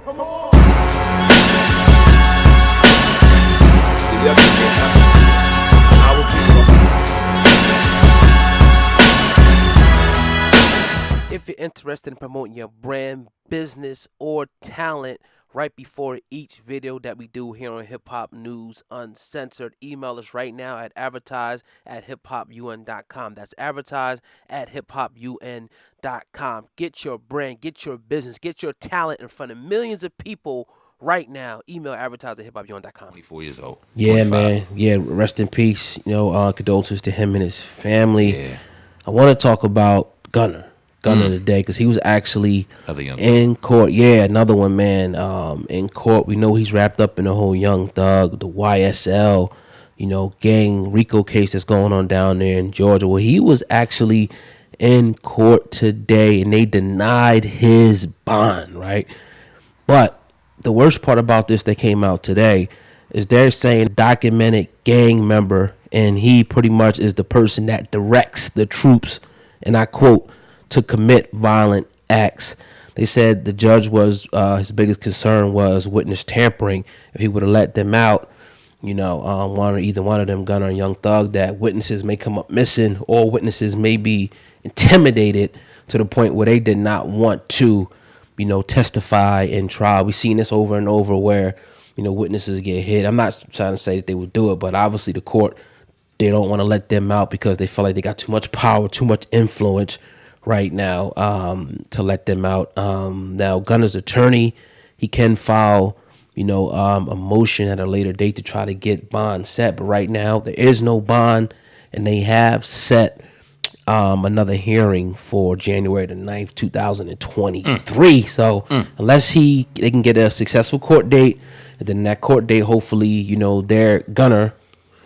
Come on. If you're interested in promoting your brand, business, or talent right before each video that we do here on Hip Hop News Uncensored, email us right now at advertise@hiphopun.com. That's advertise@hiphopun.com. Get your brand, get your business, get your talent in front of millions of people right now. Email advertise@hiphopun.com. 24 years old. Yeah, 25. man. Yeah, rest in peace. Condolences to him and his family. Yeah. I want to talk about Gunna today because he was actually Another young in court. Yeah, another one, man. In court, we know he's wrapped up in the whole Young Thug, the YSL, gang RICO case that's going on down there in Georgia. Well, he was actually in court today, and they denied his bond, right? But the worst part about this that came out today is they're saying documented gang member, and he pretty much is the person that directs the troops, and I quote, to commit violent acts. They said the judge was his biggest concern was witness tampering. If he would have let them out, either one of them, Gunna or Young Thug, that witnesses may come up missing, or witnesses may be intimidated to the point where they did not want to, testify in trial. We've seen this over and over where, witnesses get hit. I'm not trying to say that they would do it, but obviously the court, they don't want to let them out because they feel like they got too much power, too much influence right now to let them out. Now, Gunna's attorney, he can file, a motion at a later date to try to get bond set. But right now, there is no bond, and they have set another hearing for January the 9th, 2023. So unless they can get a successful court date, and then that court date, hopefully, their Gunna,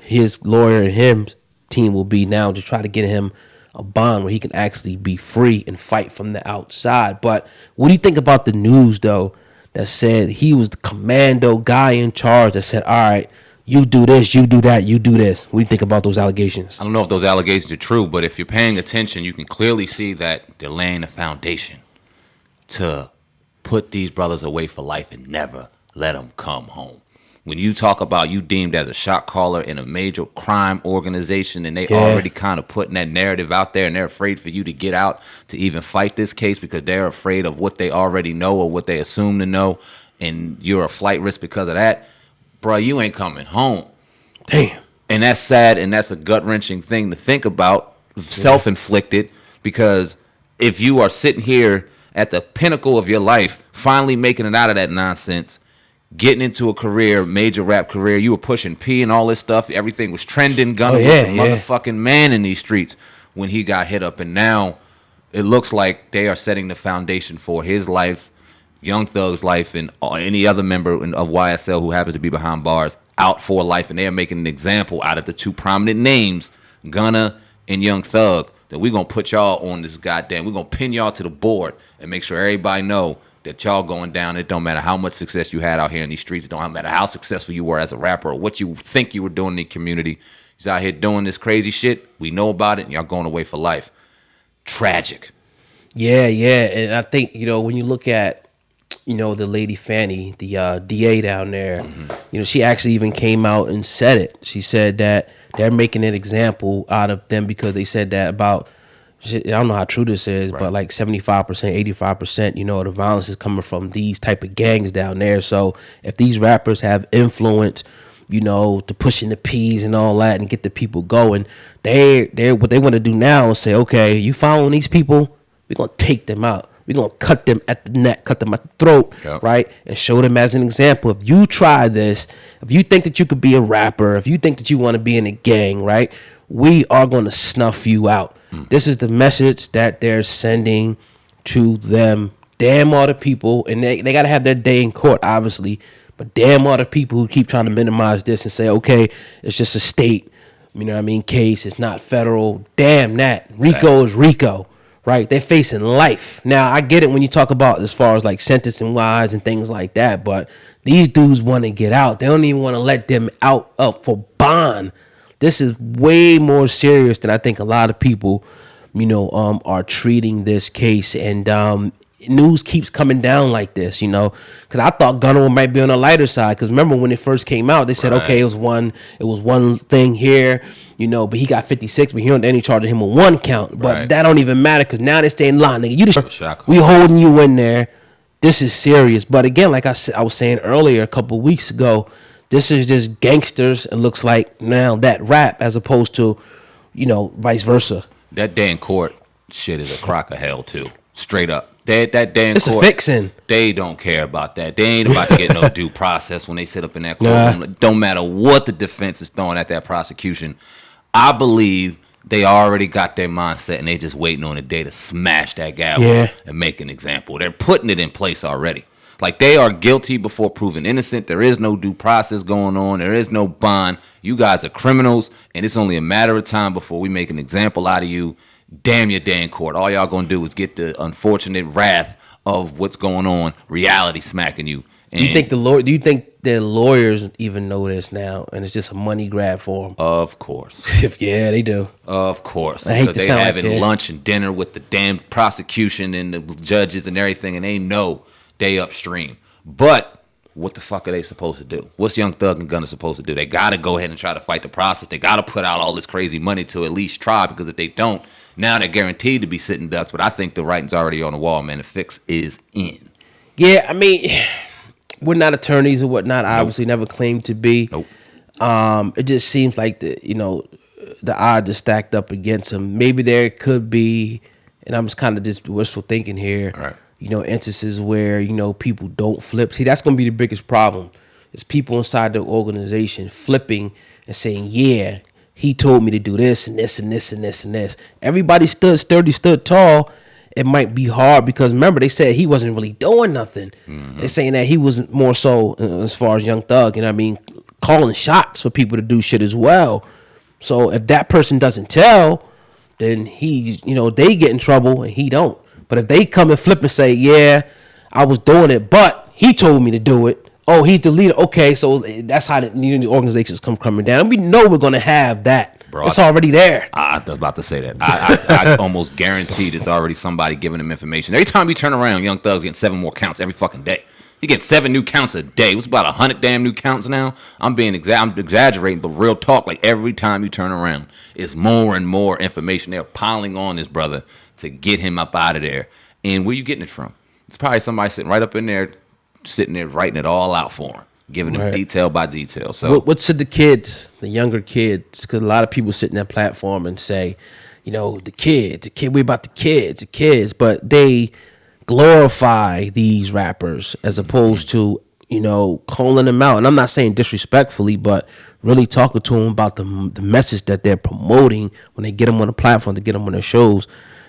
his lawyer and him team will be now to try to get him a bond where he can actually be free and fight from the outside. But what do you think about the news, though, that said he was the commando guy in charge that said, all right, you do this, you do that, you do this? What do you think about those allegations? I don't know if those allegations are true, but if you're paying attention, you can clearly see that they're laying a foundation to put these brothers away for life and never let them come home. When you talk about you deemed as a shot caller in a major crime organization, and they already kind of putting that narrative out there, and they're afraid for you to get out to even fight this case because they're afraid of what they already know or what they assume to know, and you're a flight risk because of that, bro, you ain't coming home. Damn. And that's sad, and that's a gut-wrenching thing to think about, self-inflicted, because if you are sitting here at the pinnacle of your life, finally making it out of that nonsense, getting into a career, major rap career, you were pushing P and all this stuff, everything was trending, Gunna was the motherfucking man in these streets when he got hit up, and now it looks like they are setting the foundation for his life, Young Thug's life, and any other member of YSL who happens to be behind bars out for life, and they are making an example out of the two prominent names, Gunna and Young Thug, that we're going to put y'all on this goddamn, we're going to pin y'all to the board and make sure everybody know that y'all going down. It don't matter how much success you had out here in these streets. It don't matter how successful you were as a rapper or what you think you were doing in the community. He's out here doing this crazy shit. We know about it, and y'all going away for life. Tragic. Yeah. And I think, when you look at, the lady Fanny, the DA down there, she actually even came out and said it. She said that they're making an example out of them because they said that about, I don't know how true this is, but like 75%, 85%, the violence is coming from these type of gangs down there. So if these rappers have influence, to pushing the P's and all that and get the people going, they're what they want to do now is say, okay, you following these people, we're going to take them out. We're going to cut them at the neck, cut them at the throat, right? And show them as an example. If you try this, if you think that you could be a rapper, if you think that you want to be in a gang, right, we are going to snuff you out. This is the message that they're sending to them. Damn all the people, and they got to have their day in court, obviously, but damn all the people who keep trying to minimize this and say, okay, it's just a state, case. It's not federal. Damn that. RICO is RICO, right? They're facing life. Now, I get it when you talk about as far as like sentencing wise and things like that, but these dudes want to get out. They don't even want to let them out up for bond. This is way more serious than I think a lot of people, are treating this case. And news keeps coming down like this, you know, because I thought Gunna might be on the lighter side. Because remember when it first came out, they said, okay, it was one thing here, you know, but he got 56, but he only charged him with one count. But that don't even matter because now they're staying line, nigga. You just we holding you in there. This is serious. But again, like I was saying earlier a couple of weeks ago, this is just gangsters. It looks like now that rap as opposed to, you know, vice versa. That day in court shit is a crock of hell too. Straight up. That day in it's court, a fixing. They don't care about that. They ain't about to get no due process when they sit up in that courtroom. Nah. Don't matter what the defense is throwing at that prosecution. I believe they already got their mindset and they just waiting on the day to smash that guy and make an example. They're putting it in place already. Like they are guilty before proven innocent. There is no due process going on. There is no bond. You guys are criminals, and it's only a matter of time before we make an example out of you. Damn your day in court. All y'all gonna do is get the unfortunate wrath of what's going on, reality smacking you. And do you think the lawyers even know this now, and it's just a money grab for them? Of course. Yeah, they do. Of course. I hate to they sound having like lunch and dinner with the damn prosecution and the judges and everything, and they know they upstream. But what the fuck are they supposed to do? What's Young Thug and Gunna supposed to do? They got to go ahead and try to fight the process. They got to put out all this crazy money to at least try, because if they don't, now they're guaranteed to be sitting ducks. But I think the writing's already on the wall, man. The fix is in. Yeah, I mean, we're not attorneys or whatnot. I obviously never claimed to be. Nope. It just seems like the odds are stacked up against him. Maybe there could be, and I'm just kind of just wishful thinking here. Right. You know, instances where, you know, people don't flip. See, that's going to be the biggest problem. It's people inside the organization flipping and saying, yeah, he told me to do this and this and this and this and this. Everybody stood sturdy, stood tall. It might be hard because, remember, they said he wasn't really doing nothing. Mm-hmm. They're saying that he was more so, as far as Young Thug, and I mean, calling shots for people to do shit as well. So if that person doesn't tell, then they get in trouble and he don't. But if they come and flip and say, yeah, I was doing it, but he told me to do it. Oh, he's the leader. Okay, so that's how the organizations coming down. And we know we're going to have that. Bro, it's already there. I was about to say that. I almost guaranteed it's already somebody giving them information. Every time you turn around, Young Thug's getting 7 more counts every fucking day. He gets 7 new counts a day. It's about 100 damn new counts now. I'm exaggerating, but real talk, like every time you turn around, it's more and more information. They're piling on this brother to get him up out of there. And where you getting it from? It's probably somebody sitting right up in there, sitting there writing it all out for him, giving them detail by detail. So what should the kids, the younger kids, because a lot of people sit in that platform and say, you know, the kids, we about the kids, but they glorify these rappers as opposed to, you know, calling them out. And I'm not saying disrespectfully, but really talking to them about the message that they're promoting when they get them on the platform, to get them on their shows.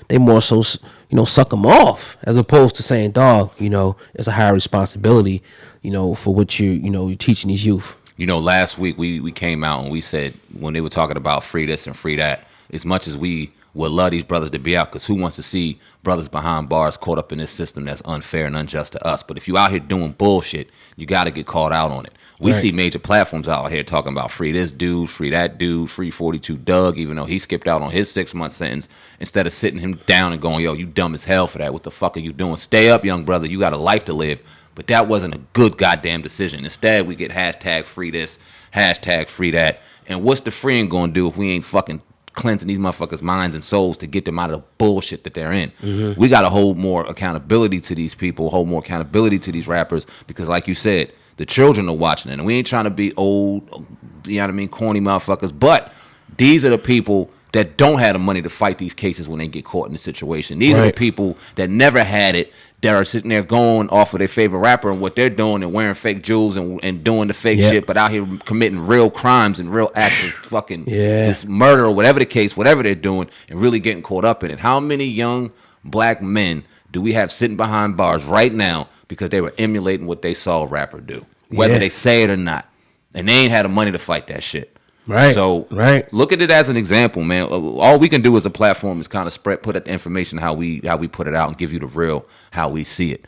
They more so, you know, suck them off as opposed to saying, dog, you know, it's a higher responsibility, you know, for what you're teaching these youth. You know, last week we came out and we said, when they were talking about free this and free that, as much as we would love these brothers to be out, because who wants to see brothers behind bars caught up in this system that's unfair and unjust to us? But if you out here doing bullshit, you got to get called out on it. We see major platforms out here talking about free this dude, free that dude, free 42 Doug, even though he skipped out on his 6-month sentence, instead of sitting him down and going, yo, you dumb as hell for that. What the fuck are you doing? Stay up, young brother. You got a life to live. But that wasn't a good goddamn decision. Instead, we get hashtag free this, hashtag free that. And what's the freeing going to do if we ain't fucking cleansing these motherfuckers' minds and souls to get them out of the bullshit that they're in? Mm-hmm. We got to hold more accountability to these people, hold more accountability to these rappers, because like you said, the children are watching it, and we ain't trying to be old, you know what I mean, corny motherfuckers, but these are the people that don't have the money to fight these cases when they get caught in the situation. These are the people that never had it, that are sitting there going off of their favorite rapper and what they're doing and wearing fake jewels and doing the fake shit, but out here committing real crimes and real acts of fucking just murder or whatever the case, whatever they're doing, and really getting caught up in it. How many young black men do we have sitting behind bars right now because they were emulating what they saw a rapper do, whether they say it or not, and they ain't had the money to fight that shit? Right. So look at it as an example, man. All we can do as a platform is kind of put out the information how we put it out and give you the real how we see it.